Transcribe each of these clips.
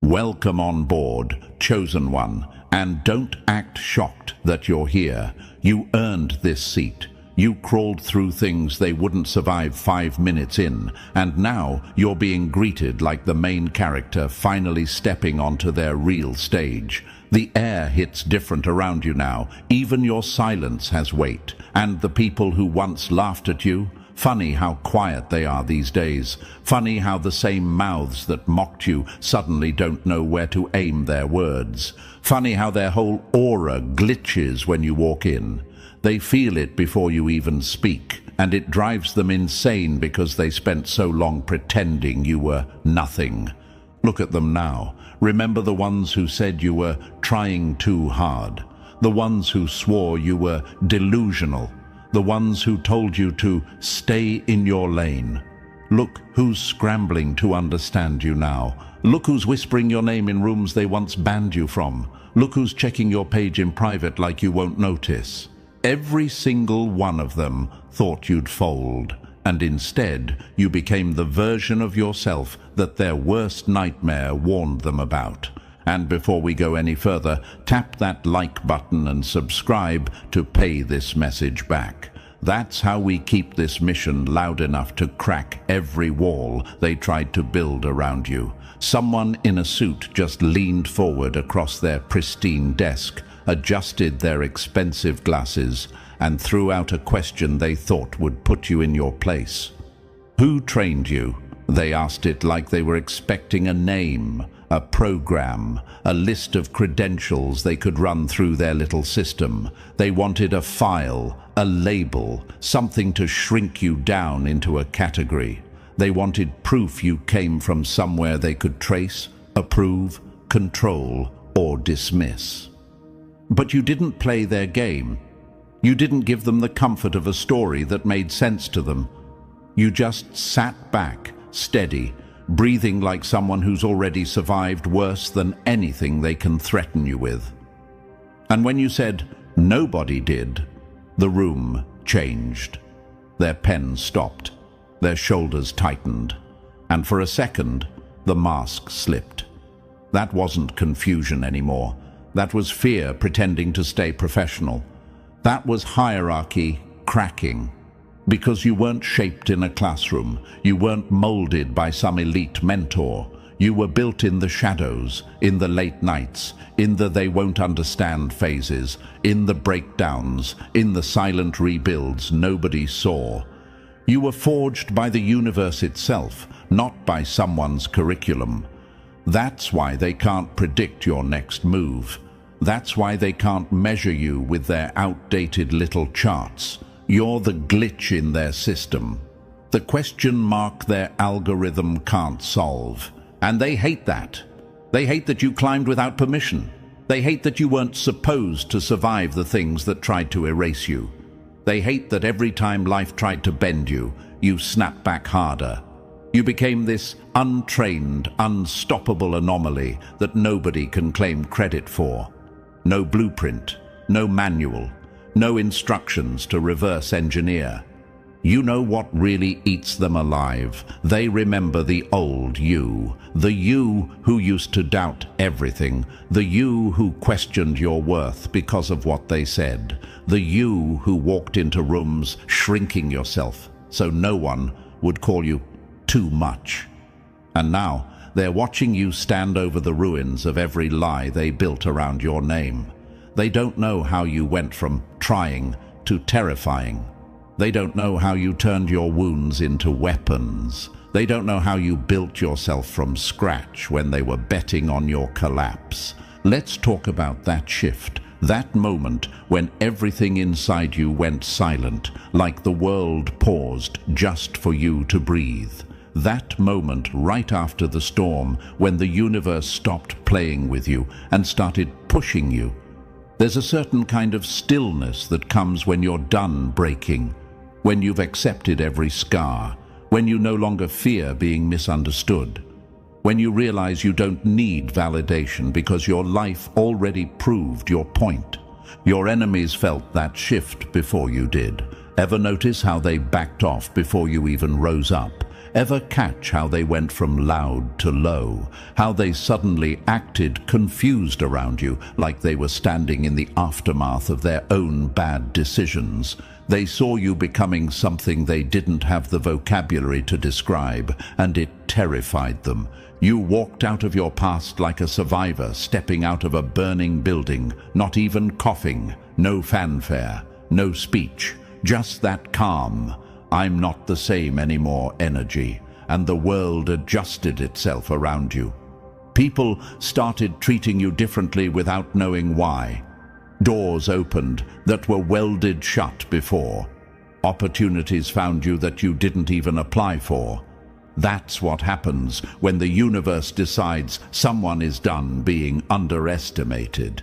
Welcome on board, chosen one, and don't act shocked that you're here. You earned this seat. You crawled through things they wouldn't survive 5 minutes in, and now you're being greeted like the main character finally stepping onto their real stage. The air hits different around you now. Even your silence has weight. And the people who once laughed at you, funny how quiet they are these days. Funny how the same mouths that mocked you suddenly don't know where to aim their words. Funny how their whole aura glitches when you walk in. They feel it before you even speak, and it drives them insane because they spent so long pretending you were nothing. Look at them now. Remember the ones who said you were trying too hard. The ones who swore you were delusional. The ones who told you to stay in your lane. Look who's scrambling to understand you now. Look who's whispering your name in rooms they once banned you from. Look who's checking your page in private like you won't notice. Every single one of them thought you'd fold, and instead you became the version of yourself that their worst nightmare warned them about. And before we go any further, tap that like button and subscribe to pay this message back. That's how we keep this mission loud enough to crack every wall they tried to build around you. Someone in a suit just leaned forward across their pristine desk, adjusted their expensive glasses, and threw out a question they thought would put you in your place. Who trained you? They asked it like they were expecting a name, a program, a list of credentials they could run through their little system. They wanted a file, a label, something to shrink you down into a category. They wanted proof you came from somewhere they could trace, approve, control, or dismiss. But you didn't play their game. You didn't give them the comfort of a story that made sense to them. You just sat back, steady, breathing like someone who's already survived worse than anything they can threaten you with. And when you said, "Nobody did," the room changed. Their pen stopped, their shoulders tightened, and for a second, the mask slipped. That wasn't confusion anymore. That was fear pretending to stay professional. That was hierarchy cracking. Because you weren't shaped in a classroom, you weren't molded by some elite mentor. You were built in the shadows, in the late nights, in the they won't understand phases, in the breakdowns, in the silent rebuilds nobody saw. You were forged by the universe itself, not by someone's curriculum. That's why they can't predict your next move. That's why they can't measure you with their outdated little charts. You're the glitch in their system, the question mark their algorithm can't solve. And they hate that. They hate that you climbed without permission. They hate that you weren't supposed to survive the things that tried to erase you. They hate that every time life tried to bend you, you snapped back harder. You became this untrained, unstoppable anomaly that nobody can claim credit for. No blueprint, no manual, no instructions to reverse engineer. You know what really eats them alive. They remember the old you, the you who used to doubt everything, the you who questioned your worth because of what they said, the you who walked into rooms shrinking yourself so no one would call you too much. And now they're watching you stand over the ruins of every lie they built around your name. They don't know how you went from trying to terrifying. They don't know how you turned your wounds into weapons. They don't know how you built yourself from scratch when they were betting on your collapse. Let's talk about that shift, that moment when everything inside you went silent, like the world paused just for you to breathe. That moment right after the storm, when the universe stopped playing with you and started pushing you. There's a certain kind of stillness that comes when you're done breaking, when you've accepted every scar, when you no longer fear being misunderstood, when you realize you don't need validation because your life already proved your point. Your enemies felt that shift before you did. Ever notice how they backed off before you even rose up? Ever catch how they went from loud to low? How they suddenly acted confused around you, like they were standing in the aftermath of their own bad decisions? They saw you becoming something they didn't have the vocabulary to describe, and it terrified them. You walked out of your past like a survivor stepping out of a burning building, not even coughing, no fanfare, no speech, just that calm, "I'm not the same anymore" energy, and the world adjusted itself around you. People started treating you differently without knowing why. Doors opened that were welded shut before. Opportunities found you that you didn't even apply for. That's what happens when the universe decides someone is done being underestimated.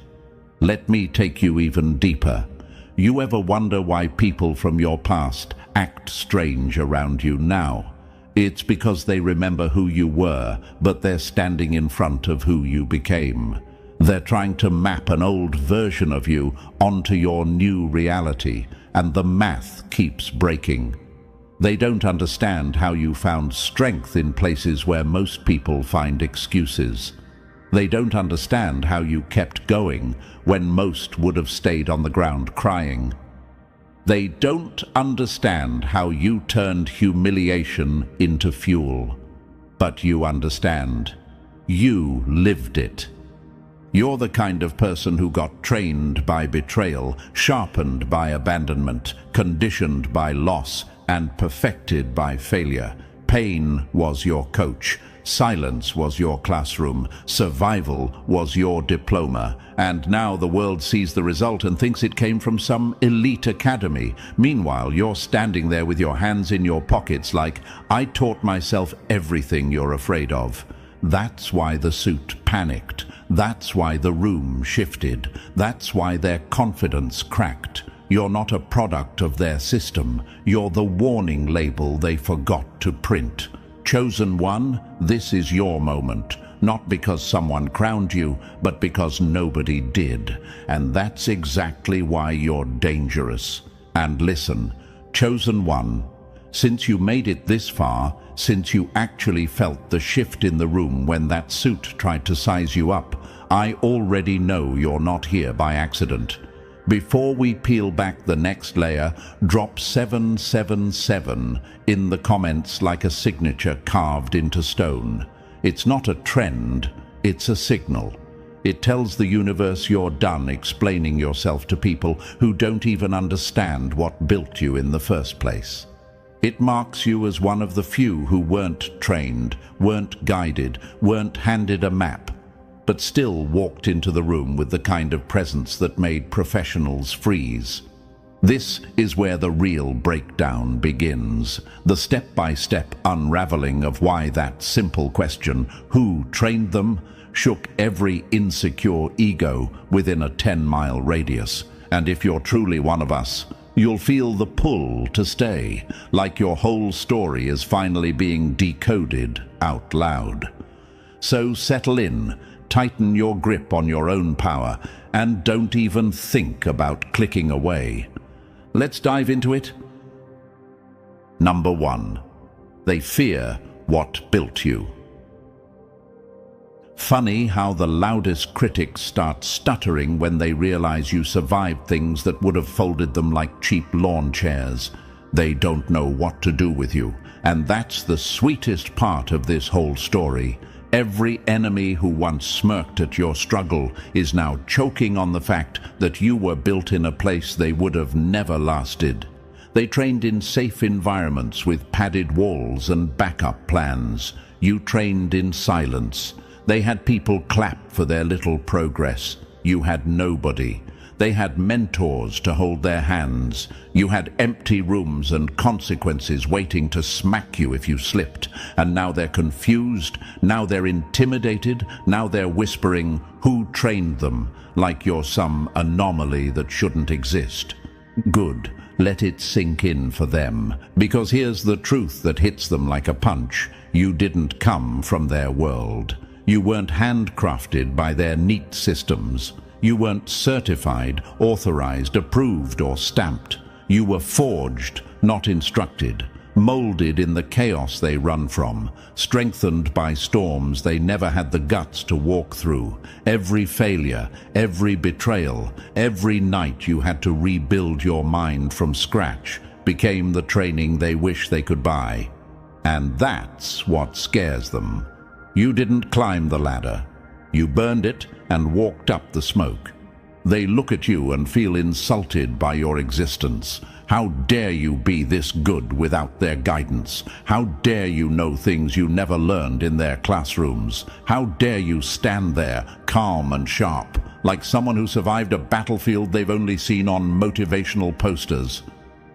Let me take you even deeper. You ever wonder why people from your past act strange around you now? It's because they remember who you were, but they're standing in front of who you became. They're trying to map an old version of you onto your new reality, and the math keeps breaking. They don't understand how you found strength in places where most people find excuses. They don't understand how you kept going when most would have stayed on the ground crying. They don't understand how you turned humiliation into fuel. But you understand. You lived it. You're the kind of person who got trained by betrayal, sharpened by abandonment, conditioned by loss, and perfected by failure. Pain was your coach. Silence was your classroom. Survival was your diploma. And now the world sees the result and thinks it came from some elite academy. Meanwhile, you're standing there with your hands in your pockets like, "I taught myself everything you're afraid of." That's why the suit panicked. That's why the room shifted. That's why their confidence cracked. You're not a product of their system. You're the warning label they forgot to print. Chosen one, this is your moment. Not because someone crowned you, but because nobody did. And that's exactly why you're dangerous. And listen, chosen one, since you made it this far, since you actually felt the shift in the room when that suit tried to size you up, I already know you're not here by accident. Before we peel back the next layer, drop 777 in the comments like a signature carved into stone. It's not a trend, it's a signal. It tells the universe you're done explaining yourself to people who don't even understand what built you in the first place. It marks you as one of the few who weren't trained, weren't guided, weren't handed a map, but still walked into the room with the kind of presence that made professionals freeze. This is where the real breakdown begins, the step-by-step unraveling of why that simple question, "Who trained them?" shook every insecure ego within a 10-mile radius. And if you're truly one of us, you'll feel the pull to stay, like your whole story is finally being decoded out loud. So settle in, tighten your grip on your own power, and don't even think about clicking away. Let's dive into it. Number 1. They fear what built you. Funny how the loudest critics start stuttering when they realize you survived things that would have folded them like cheap lawn chairs. They don't know what to do with you, and that's the sweetest part of this whole story. Every enemy who once smirked at your struggle is now choking on the fact that you were built in a place they would have never lasted. They trained in safe environments with padded walls and backup plans. You trained in silence. They had people clap for their little progress. You had nobody. They had mentors to hold their hands. You had empty rooms and consequences waiting to smack you if you slipped. And now they're confused, now they're intimidated, now they're whispering, "Who trained them?" like you're some anomaly that shouldn't exist. Good. Let it sink in for them. Because here's the truth that hits them like a punch. You didn't come from their world. You weren't handcrafted by their neat systems. You weren't certified, authorized, approved, or stamped. You were forged, not instructed. molded in the chaos they run from, strengthened by storms they never had the guts to walk through. Every failure, every betrayal, every night you had to rebuild your mind from scratch became the training they wish they could buy. And that's what scares them. You didn't climb the ladder. You burned it and walked up the smoke. They look at you and feel insulted by your existence. How dare you be this good without their guidance? How dare you know things you never learned in their classrooms? How dare you stand there, calm and sharp, like someone who survived a battlefield they've only seen on motivational posters?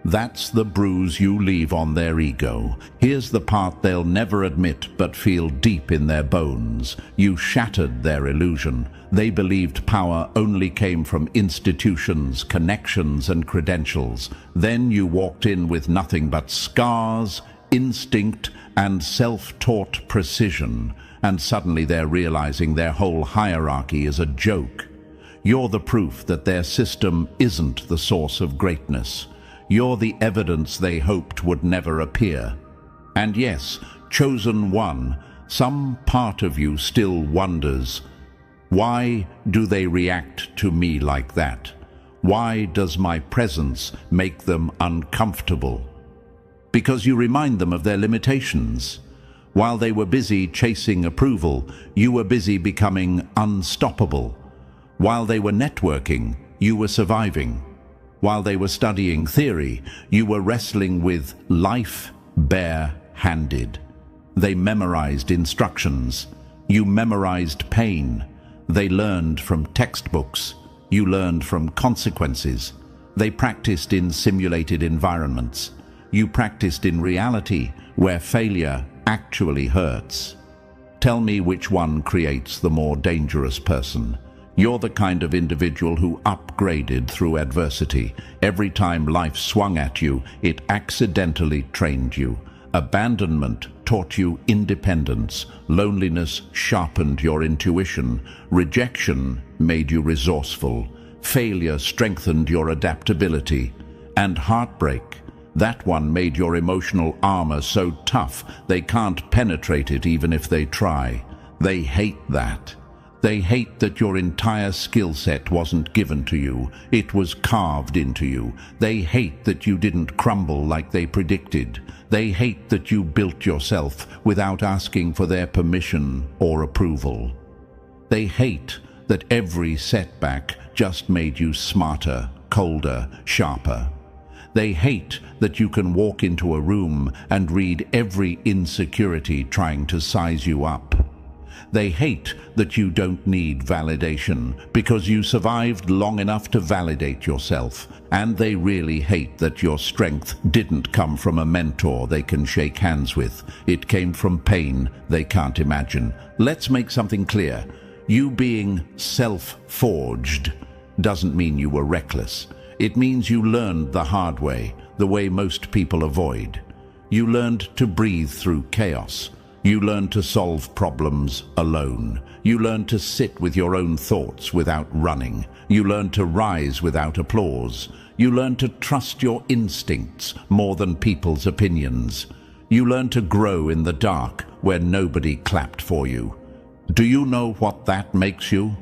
That's the bruise you leave on their ego. Here's the part they'll never admit but feel deep in their bones. You shattered their illusion. They believed power only came from institutions, connections, and credentials. Then you walked in with nothing but scars, instinct, and self-taught precision. And suddenly they're realizing their whole hierarchy is a joke. You're the proof that their system isn't the source of greatness. You're the evidence they hoped would never appear. And yes, chosen one, some part of you still wonders, why do they react to me like that? Why does my presence make them uncomfortable? Because you remind them of their limitations. While they were busy chasing approval, you were busy becoming unstoppable. While they were networking, you were surviving. While they were studying theory, you were wrestling with life bare-handed. They memorized instructions. You memorized pain. They learned from textbooks. You learned from consequences. They practiced in simulated environments. You practiced in reality, where failure actually hurts. Tell me which one creates the more dangerous person. You're the kind of individual who upgraded through adversity. Every time life swung at you, it accidentally trained you. Abandonment taught you independence. Loneliness sharpened your intuition. Rejection made you resourceful. Failure strengthened your adaptability. And heartbreak, that one made your emotional armor so tough they can't penetrate it even if they try. They hate that. They hate that your entire skill set wasn't given to you. It was carved into you. They hate that you didn't crumble like they predicted. They hate that you built yourself without asking for their permission or approval. They hate that every setback just made you smarter, colder, sharper. They hate that you can walk into a room and read every insecurity trying to size you up. They hate that you don't need validation because you survived long enough to validate yourself. And they really hate that your strength didn't come from a mentor they can shake hands with. It came from pain they can't imagine. Let's make something clear. You being self-forged doesn't mean you were reckless. It means you learned the hard way, the way most people avoid. You learned to breathe through chaos. You learn to solve problems alone. You learn to sit with your own thoughts without running. You learn to rise without applause. You learn to trust your instincts more than people's opinions. You learn to grow in the dark where nobody clapped for you. Do you know what that makes you?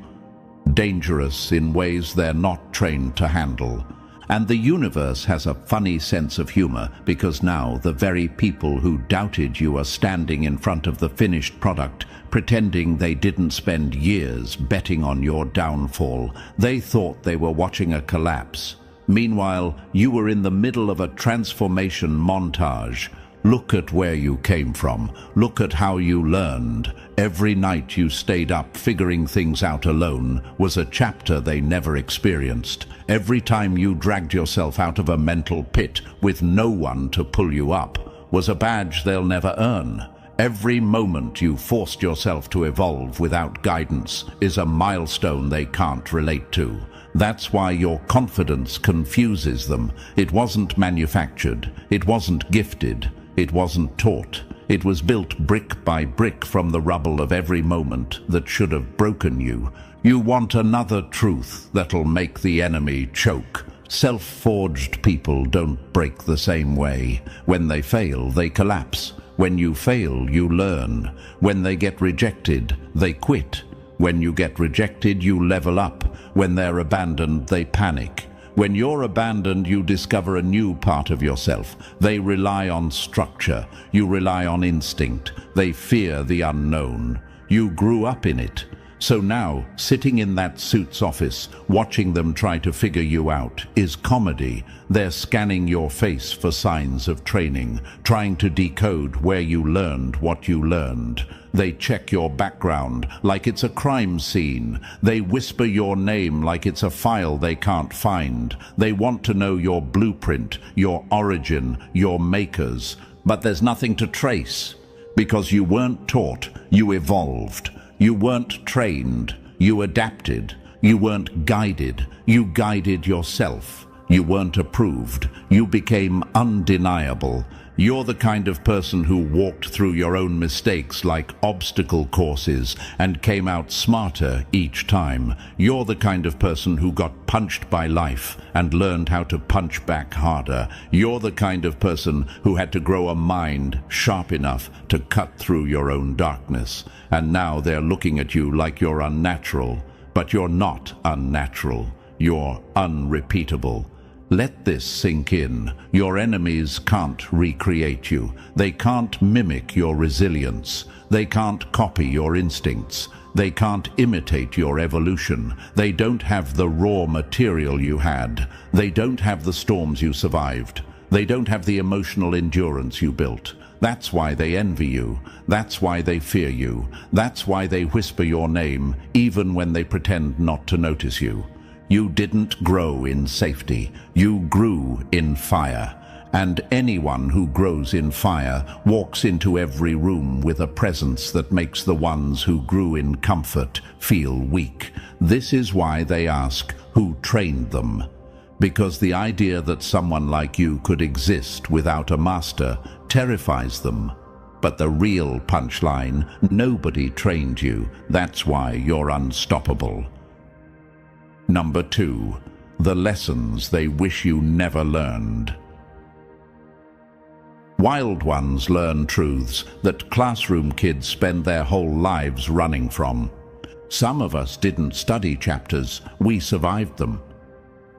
Dangerous in ways they're not trained to handle. And the universe has a funny sense of humor because now the very people who doubted you are standing in front of the finished product, pretending they didn't spend years betting on your downfall. They thought they were watching a collapse. Meanwhile, you were in the middle of a transformation montage. Look at where you came from. Look at how you learned. Every night you stayed up figuring things out alone was a chapter they never experienced. Every time you dragged yourself out of a mental pit with no one to pull you up was a badge they'll never earn. Every moment you forced yourself to evolve without guidance is a milestone they can't relate to. That's why your confidence confuses them. It wasn't manufactured. It wasn't gifted. It wasn't taught. It was built brick by brick from the rubble of every moment that should have broken you. You want another truth that'll make the enemy choke. Self-forged people don't break the same way. When they fail, they collapse. When you fail, you learn. When they get rejected, they quit. When you get rejected, you level up. When they're abandoned, they panic. When you're abandoned, you discover a new part of yourself. They rely on structure. You rely on instinct. They fear the unknown. You grew up in it. So now, sitting in that suit's office, watching them try to figure you out, is comedy. They're scanning your face for signs of training, trying to decode where you learned what you learned. They check your background like it's a crime scene. They whisper your name like it's a file they can't find. They want to know your blueprint, your origin, your makers. But there's nothing to trace, because you weren't taught, you evolved. You weren't trained, you adapted. You weren't guided, you guided yourself. You weren't approved, you became undeniable. You're the kind of person who walked through your own mistakes like obstacle courses and came out smarter each time. You're the kind of person who got punched by life and learned how to punch back harder. You're the kind of person who had to grow a mind sharp enough to cut through your own darkness. And now they're looking at you like you're unnatural. But you're not unnatural. You're unrepeatable. Let this sink in. Your enemies can't recreate you. They can't mimic your resilience. They can't copy your instincts. They can't imitate your evolution. They don't have the raw material you had. They don't have the storms you survived. They don't have the emotional endurance you built. That's why they envy you. That's why they fear you. That's why they whisper your name, even when they pretend not to notice you. You didn't grow in safety. You grew in fire. And anyone who grows in fire walks into every room with a presence that makes the ones who grew in comfort feel weak. This is why they ask, who trained them? Because the idea that someone like you could exist without a master terrifies them. But the real punchline, nobody trained you. That's why you're unstoppable. Number 2, the lessons they wish you never learned. Wild ones learn truths that classroom kids spend their whole lives running from. Some of us didn't study chapters, we survived them.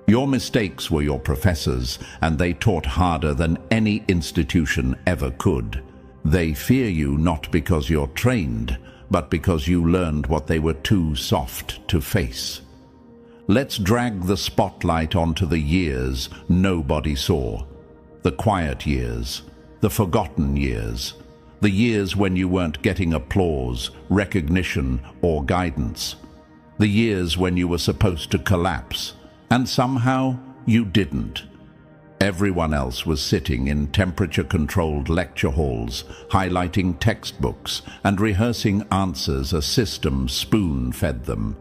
Your mistakes were your professors, and they taught harder than any institution ever could. They fear you not because you're trained, but because you learned what they were too soft to face. Let's drag the spotlight onto the years nobody saw. The quiet years, the forgotten years, the years when you weren't getting applause, recognition, or guidance. The years when you were supposed to collapse, and somehow you didn't. Everyone else was sitting in temperature-controlled lecture halls, highlighting textbooks and rehearsing answers a system spoon-fed them.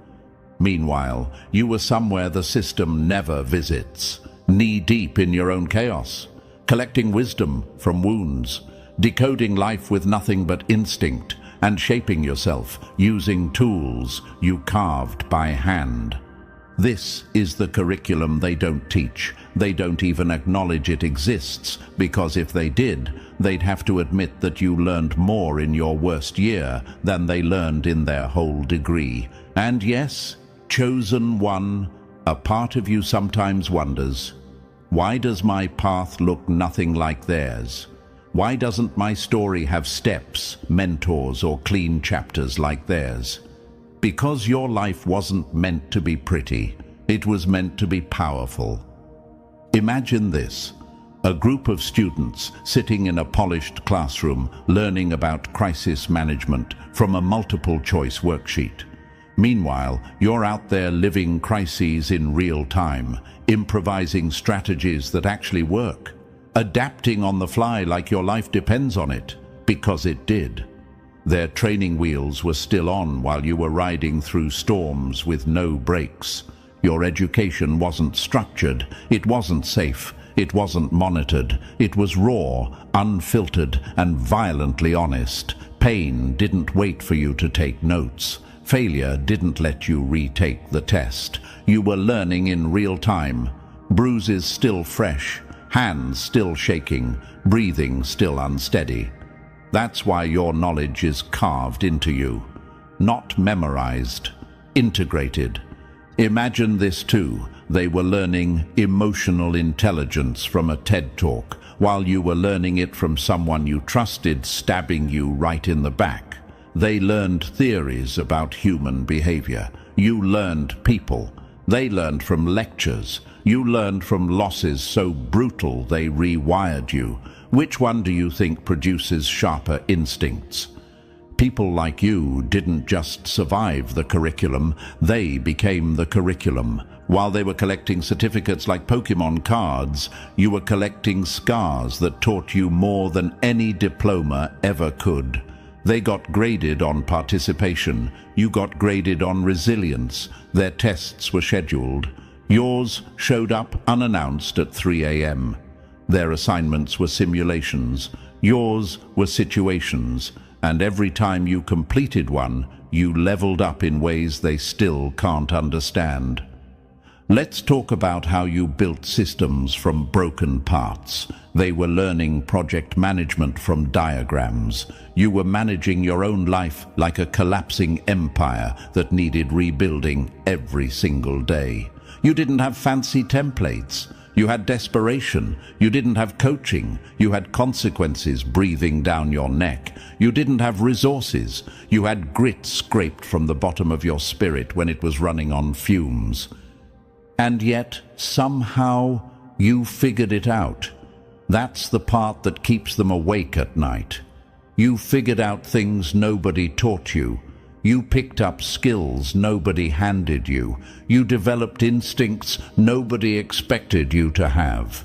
Meanwhile, you were somewhere the system never visits, knee-deep in your own chaos, collecting wisdom from wounds, decoding life with nothing but instinct, and shaping yourself using tools you carved by hand. This is the curriculum they don't teach. They don't even acknowledge it exists, because if they did, they'd have to admit that you learned more in your worst year than they learned in their whole degree. And yes, chosen one, a part of you sometimes wonders, why does my path look nothing like theirs? Why doesn't my story have steps, mentors, or clean chapters like theirs? Because your life wasn't meant to be pretty, it was meant to be powerful. Imagine this, a group of students sitting in a polished classroom learning about crisis management from a multiple-choice worksheet. Meanwhile, you're out there living crises in real time, improvising strategies that actually work, adapting on the fly like your life depends on it, because it did. Their training wheels were still on while you were riding through storms with no brakes. Your education wasn't structured, it wasn't safe, it wasn't monitored, it was raw, unfiltered, and violently honest. Pain didn't wait for you to take notes. Failure didn't let you retake the test. You were learning in real time, bruises still fresh, hands still shaking, breathing still unsteady. That's why your knowledge is carved into you, not memorized, integrated. Imagine this too. They were learning emotional intelligence from a TED Talk, while you were learning it from someone you trusted stabbing you right in the back. They learned theories about human behavior. You learned people. They learned from lectures. You learned from losses so brutal they rewired you. Which one do you think produces sharper instincts? People like you didn't just survive the curriculum, they became the curriculum. While they were collecting certificates like Pokemon cards, you were collecting scars that taught you more than any diploma ever could. They got graded on participation, you got graded on resilience. Their tests were scheduled. Yours showed up unannounced at 3 a.m. Their assignments were simulations. Yours were situations. And every time you completed one, you leveled up in ways they still can't understand. Let's talk about how you built systems from broken parts. They were learning project management from diagrams. You were managing your own life like a collapsing empire that needed rebuilding every single day. You didn't have fancy templates. You had desperation. You didn't have coaching. You had consequences breathing down your neck. You didn't have resources. You had grit scraped from the bottom of your spirit when it was running on fumes. And yet, somehow, you figured it out. That's the part that keeps them awake at night. You figured out things nobody taught you. You picked up skills nobody handed you. You developed instincts nobody expected you to have.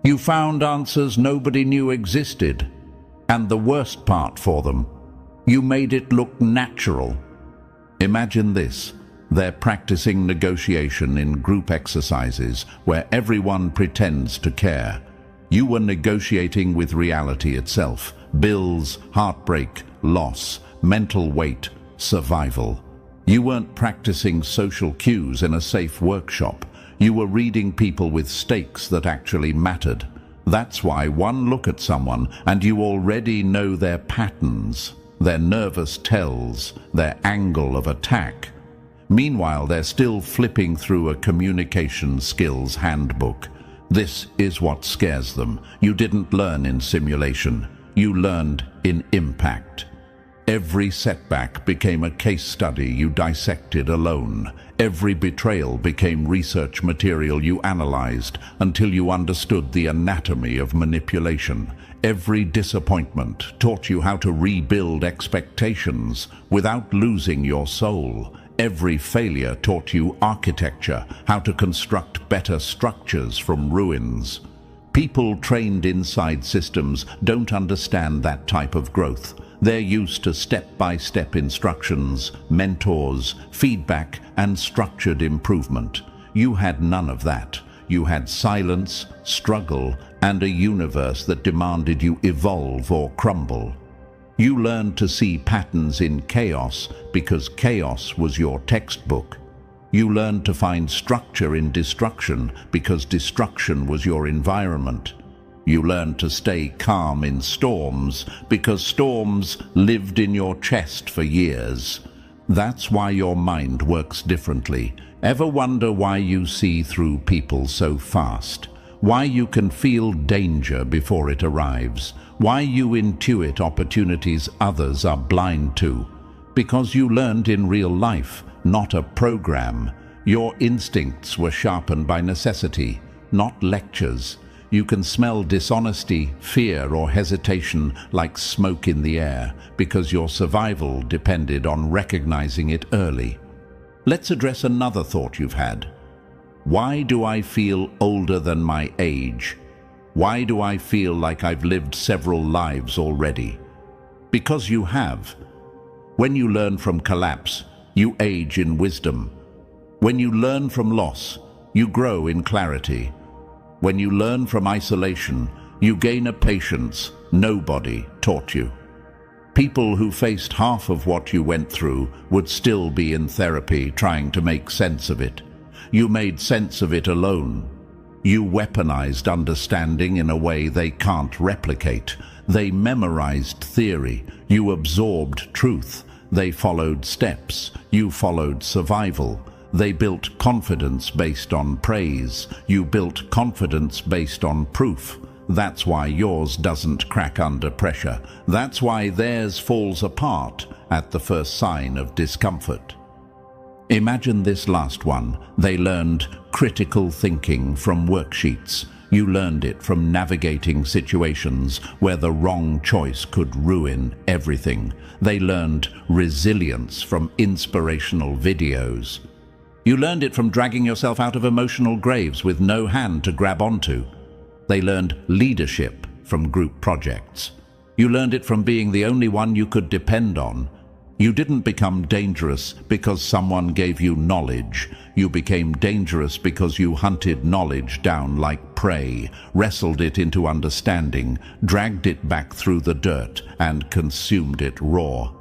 You found answers nobody knew existed. And the worst part for them, you made it look natural. Imagine this. They're practicing negotiation in group exercises where everyone pretends to care. You were negotiating with reality itself. Bills, heartbreak, loss, mental weight, survival. You weren't practicing social cues in a safe workshop. You were reading people with stakes that actually mattered. That's why one look at someone and you already know their patterns, their nervous tells, their angle of attack. Meanwhile, they're still flipping through a communication skills handbook. This is what scares them. You didn't learn in simulation. You learned in impact. Every setback became a case study you dissected alone. Every betrayal became research material you analyzed until you understood the anatomy of manipulation. Every disappointment taught you how to rebuild expectations without losing your soul. Every failure taught you architecture, how to construct better structures from ruins. People trained inside systems don't understand that type of growth. They're used to step-by-step instructions, mentors, feedback, and structured improvement. You had none of that. You had silence, struggle, and a universe that demanded you evolve or crumble. You learned to see patterns in chaos because chaos was your textbook. You learned to find structure in destruction because destruction was your environment. You learned to stay calm in storms because storms lived in your chest for years. That's why your mind works differently. Ever wonder why you see through people so fast? Why you can feel danger before it arrives? Why you intuit opportunities others are blind to? Because you learned in real life, not a program. Your instincts were sharpened by necessity, not lectures. You can smell dishonesty, fear, or hesitation like smoke in the air because your survival depended on recognizing it early. Let's address another thought you've had. Why do I feel older than my age? Why do I feel like I've lived several lives already? Because you have. When you learn from collapse, you age in wisdom. When you learn from loss, you grow in clarity. When you learn from isolation, you gain a patience nobody taught you. People who faced half of what you went through would still be in therapy trying to make sense of it. You made sense of it alone. You weaponized understanding in a way they can't replicate. They memorized theory. You absorbed truth. They followed steps. You followed survival. They built confidence based on praise. You built confidence based on proof. That's why yours doesn't crack under pressure. That's why theirs falls apart at the first sign of discomfort. Imagine this last one. They learned critical thinking from worksheets. You learned it from navigating situations where the wrong choice could ruin everything. They learned resilience from inspirational videos. You learned it from dragging yourself out of emotional graves with no hand to grab onto. They learned leadership from group projects. You learned it from being the only one you could depend on. You didn't become dangerous because someone gave you knowledge. You became dangerous because you hunted knowledge down like prey, wrestled it into understanding, dragged it back through the dirt, and consumed it raw.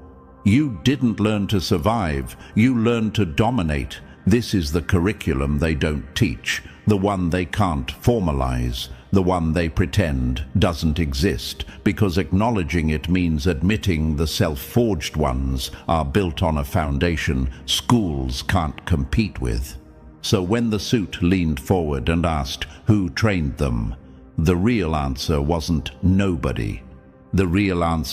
You didn't learn to survive, you learned to dominate. This is the curriculum they don't teach, the one they can't formalize, the one they pretend doesn't exist, because acknowledging it means admitting the self-forged ones are built on a foundation schools can't compete with. So when the suit leaned forward and asked who trained them, the real answer wasn't nobody. The real answer